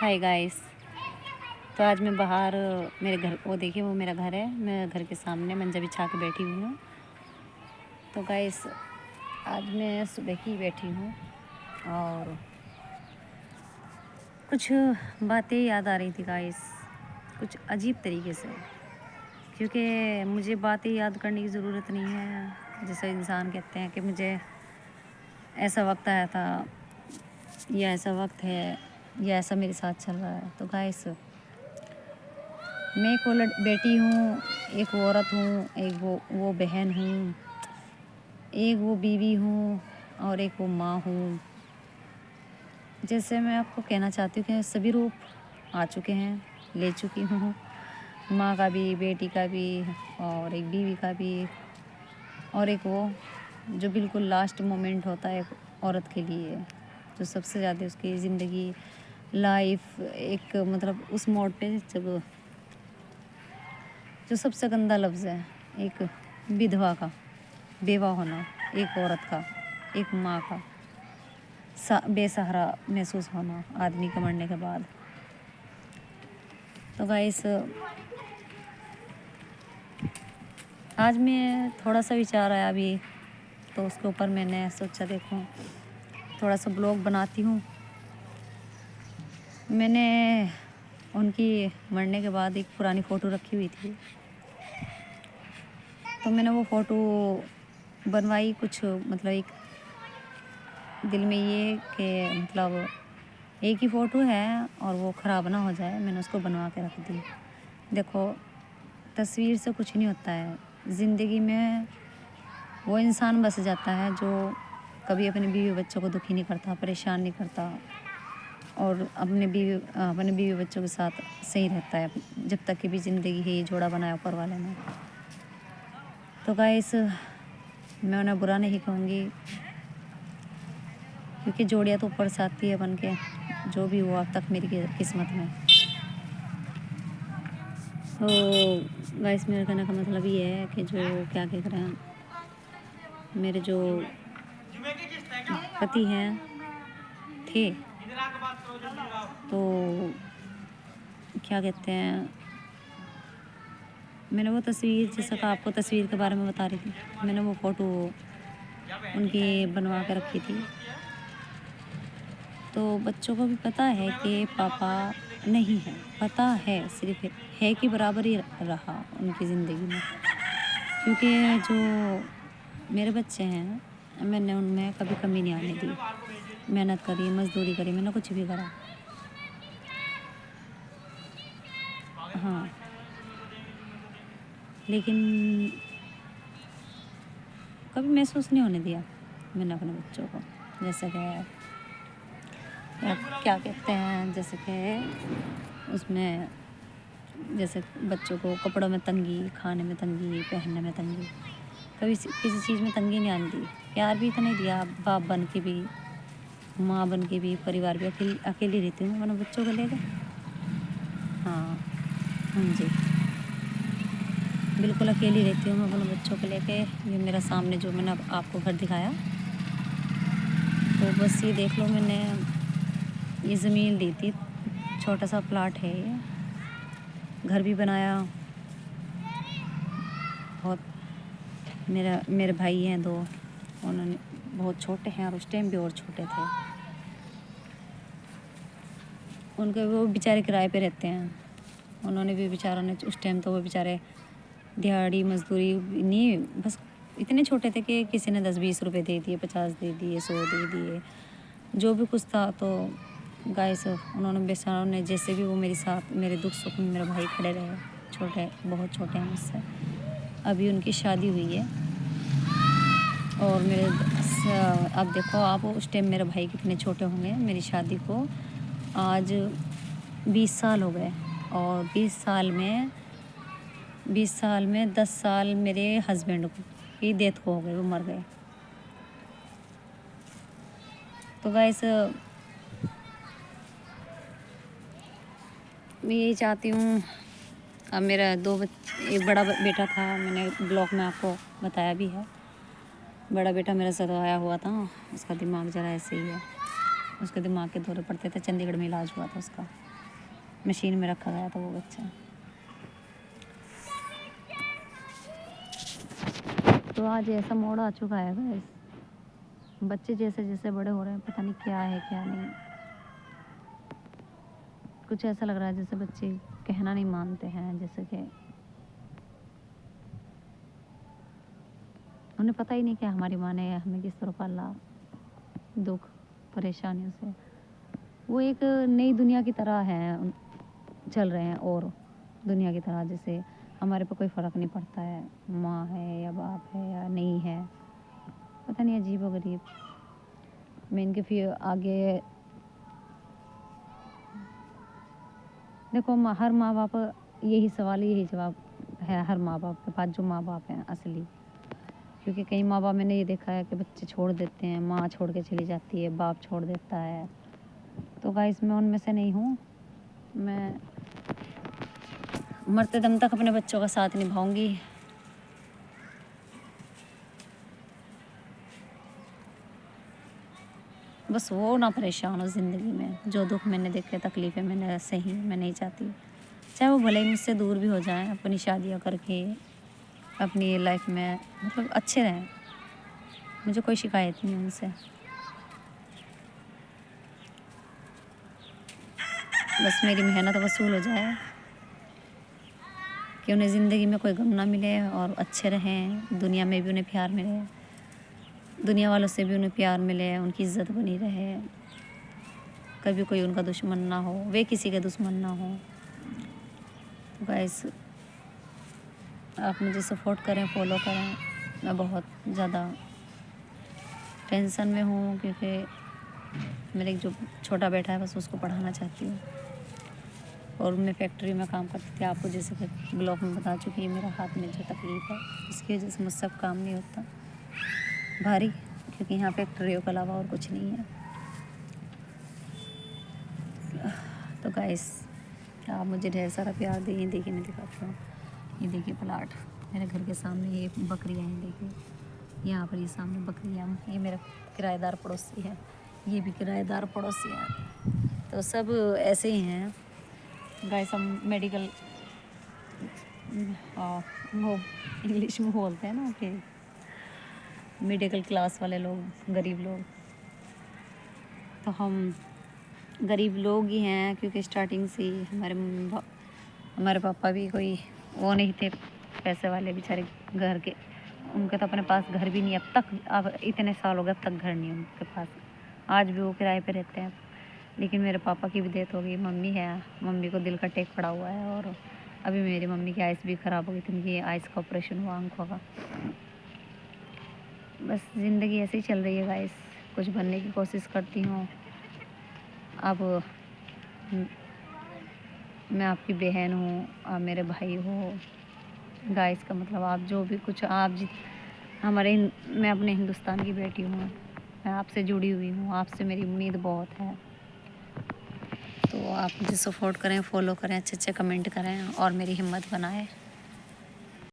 Hi guys. तो आज मैं बाहर मेरे घर, वो देखिए वो मेरा घर है, मैं घर के सामने मंजा बिछा के बैठी हुई हूँ। तो गाइस आज मैं सुबह की बैठी हूँ और कुछ बातें याद आ रही थी गाइस, कुछ अजीब तरीके से। क्योंकि मुझे बातें याद करने की ज़रूरत नहीं है। जैसे इंसान कहते हैं कि मुझे ऐसा वक्त आया था, या ऐसा वक्त है, या ऐसा मेरे साथ चल रहा है। तो गाइस मैं एक वो बेटी हूँ, एक वो औरत हूँ, एक वो बहन हूँ, एक वो बीवी हूँ और एक वो माँ हूँ। जैसे मैं आपको कहना चाहती हूँ कि सभी रूप आ चुके हैं, ले चुकी हूँ। माँ का भी, बेटी का भी और एक बीवी का भी, और एक वो जो बिल्कुल लास्ट मोमेंट होता है एक औरत के लिए, जो सबसे ज़्यादा उसकी ज़िंदगी लाइफ एक मतलब उस मोड़ पे जब जो सबसे गंदा लफ्ज़ है एक विधवा का, बेवा होना, एक औरत का, एक माँ का बेसहारा महसूस होना आदमी के मरने के बाद। तो गाइस आज मैं थोड़ा सा विचार आया अभी, तो उसके ऊपर मैंने सोचा देखो थोड़ा सा ब्लॉग बनाती हूँ। मैंने उनकी मरने के बाद एक पुरानी फ़ोटो रखी हुई थी, तो मैंने वो फ़ोटो बनवाई। कुछ मतलब एक दिल में ये कि मतलब एक ही फ़ोटो है और वो ख़राब ना हो जाए, मैंने उसको बनवा के रख दी। देखो तस्वीर से कुछ नहीं होता है, ज़िंदगी में वो इंसान बस जाता है जो कभी अपने बीवी बच्चों को दुखी नहीं करता, परेशान नहीं करता और अपने बीवी बच्चों के साथ सही रहता है जब तक कि भी ज़िंदगी है, ये जोड़ा बनाया ऊपर वाले ने। तो गाइस मैं उन्हें बुरा नहीं कहूँगी, क्योंकि जोड़ियाँ तो ऊपर से आती है बन के, जो भी हुआ अब तक मेरी किस्मत में। तो गाइस मेरे कहने का मतलब ये है कि जो क्या कह रहे हैं, मेरे जो पति हैं थे, तो क्या कहते हैं, मैंने वो तस्वीर, जैसा कि आपको तस्वीर के बारे में बता रही थी, मैंने वो फ़ोटो उनकी बनवा के रखी थी। तो बच्चों को भी पता है कि पापा नहीं है, पता है, सिर्फ है कि बराबर ही रहा उनकी ज़िंदगी में। क्योंकि जो मेरे बच्चे हैं, मैंने उनमें कभी कमी नहीं आने दी। मेहनत करी, मज़दूरी करी, मैंने कुछ भी करा। हाँ, लेकिन कभी महसूस नहीं होने दिया मैंने अपने बच्चों को। जैसे कि क्या कहते हैं, जैसे कि उसमें जैसे बच्चों को कपड़ों में तंगी, खाने में तंगी, पहनने में तंगी, कभी किसी चीज़ में तंगी नहीं आने दी। प्यार भी इतना ही दिया, बाप बन के भी, माँ बन के भी, परिवार भी। अकेली रहती हूँ, मैंने बच्चों को लेकर। हाँ, हाँ जी, बिल्कुल अकेली रहती हूँ मैं अपने बच्चों को लेके। ये मेरा सामने जो मैंने आपको घर दिखाया, तो बस ये देख लो, मैंने ये ज़मीन ली थी, छोटा सा प्लाट है ये, घर भी बनाया। बहुत मेरे भाई हैं दो, उन्होंने बहुत छोटे हैं और उस टाइम भी और छोटे थे। उनके वो बेचारे किराए पे रहते हैं, उन्होंने भी बेचारों ने उस टाइम तो वो बेचारे दिहाड़ी मजदूरी नहीं, बस इतने छोटे थे कि किसी ने 10-20 रुपए दे दिए, 50 दे दिए, 100 दे दिए, जो भी कुछ था। तो गाइस उन्होंने बेचारों ने, जैसे भी वो मेरे साथ मेरे दुख सुख में मेरे भाई खड़े रहे। छोटे, बहुत छोटे हैं मुझसे। अभी उनकी शादी हुई है और अब देखो आप, उस टाइम मेरे भाई कितने छोटे होंगे। मेरी शादी को आज 20 साल हो गए, और 20 साल में 10 साल मेरे हस्बैंड की डेथ हो गई, वो मर गए। तो गाइस मैं यही चाहती हूँ। अब मेरा एक बड़ा बेटा था, मैंने ब्लॉग में आपको बताया भी है। बड़ा बेटा मेरा सताया हुआ था, उसका दिमाग ज़रा ऐसे ही है, उसके दिमाग के दौरे पड़ते थे, चंडीगढ़ में इलाज हुआ था उसका। मशीन में रखा गया था वो बच्चा। तो आज ऐसा मोड़ आ चुका है गाइस, बच्चे जैसे जैसे बड़े हो रहे हैं पता नहीं क्या है क्या नहीं। कुछ ऐसा लग रहा है जैसे बच्चे कहना नहीं मानते हैं, जैसे कि उन्हें पता ही नहीं कि हमारी माँ ने हमें किस तरह पाला, दुख परेशानियों से। वो एक नई दुनिया की तरह है, चल रहे हैं और दुनिया की तरह, जैसे हमारे पे कोई फ़र्क नहीं पड़ता है माँ है या बाप है या नहीं है, पता नहीं अजीब व गरीब। मैं इनके फिर आगे देखो हर माँ बाप यही सवाल यही जवाब है हर माँ बाप के पास, जो माँ बाप हैं असली। क्योंकि कई माँ बाप मैंने ये देखा है कि बच्चे छोड़ देते हैं, माँ छोड़ के चली जाती है, बाप छोड़ देता है। तो गाइस मैं उनमें से नहीं हूँ। मैं मरते दम तक अपने बच्चों का साथ निभाऊंगी। बस वो ना परेशान हो ज़िंदगी में, जो दुख मैंने देखे, तकलीफ़ें मैंने सही मैं नहीं चाहती। चाहे वो भले ही मुझसे दूर भी हो जाएं, अपनी शादियाँ करके अपनी लाइफ में मतलब अच्छे रहें, मुझे कोई शिकायत नहीं उनसे। बस मेरी मेहनत वसूल हो जाए कि उन्हें ज़िंदगी में कोई गम ना मिले और अच्छे रहें, दुनिया में भी उन्हें प्यार मिले, दुनिया वालों से भी उन्हें प्यार मिले, उनकी इज़्ज़त बनी रहे, कभी कोई उनका दुश्मन ना हो, वे किसी के दुश्मन ना हो। तो गाइस आप मुझे सपोर्ट करें, फॉलो करें। मैं बहुत ज़्यादा टेंशन में हूँ क्योंकि मेरे जो छोटा बेटा है बस उसको पढ़ाना चाहती हूँ, और मैं फैक्ट्री में काम करती थी, आपको जैसे कि ब्लॉग में बता चुकी है। मेरा हाथ में जो तकलीफ़ है इसकी वजह से मुझसे अब काम नहीं होता भारी, क्योंकि यहाँ फैक्ट्रियों के अलावा और कुछ नहीं है। तो गाइस आप मुझे ढेर सारा प्यार दिए। देखिए मैं दिखाती हूँ, ये देखिए प्लाट मेरे घर के सामने, ये बकरियाँ हैं, देखिए यहाँ पर ये सामने बकरियाँ, ये मेरा किराएदार पड़ोसी है, ये भी किराएदार पड़ोसी है। तो सब ऐसे ही हैं गाइस। हम मेडिकल वो इंग्लिश में बोलते हैं ना कि मिडिल क्लास वाले लोग, गरीब लोग। तो हम गरीब लोग ही हैं क्योंकि स्टार्टिंग से ही हमारे पापा भी कोई वो नहीं थे पैसे वाले बेचारे घर के, उनके तो अपने पास घर भी नहीं अब तक, अब इतने साल हो गए अब तक घर नहीं उनके पास, आज भी वो किराए पे रहते हैं। लेकिन मेरे पापा की भी डेथ हो गई, मम्मी है, मम्मी को दिल का टेक पड़ा हुआ है, और अभी मेरी मम्मी की आइस भी ख़राब हो गई थी, उनकी आइस का ऑपरेशन हुआ आँखों का। बस ज़िंदगी ऐसे ही चल रही है गाइस, कुछ बनने की कोशिश करती हूँ। अब मैं आपकी बहन हूँ, आप मेरे भाई हो गाइस, का मतलब आप जो भी कुछ आप मैं अपने हिंदुस्तान की बेटी हूँ, मैं आपसे जुड़ी हुई हूँ, आपसे मेरी उम्मीद बहुत है। तो आप मुझे सपोर्ट करें, फॉलो करें, अच्छे अच्छे कमेंट करें और मेरी हिम्मत बनाएं।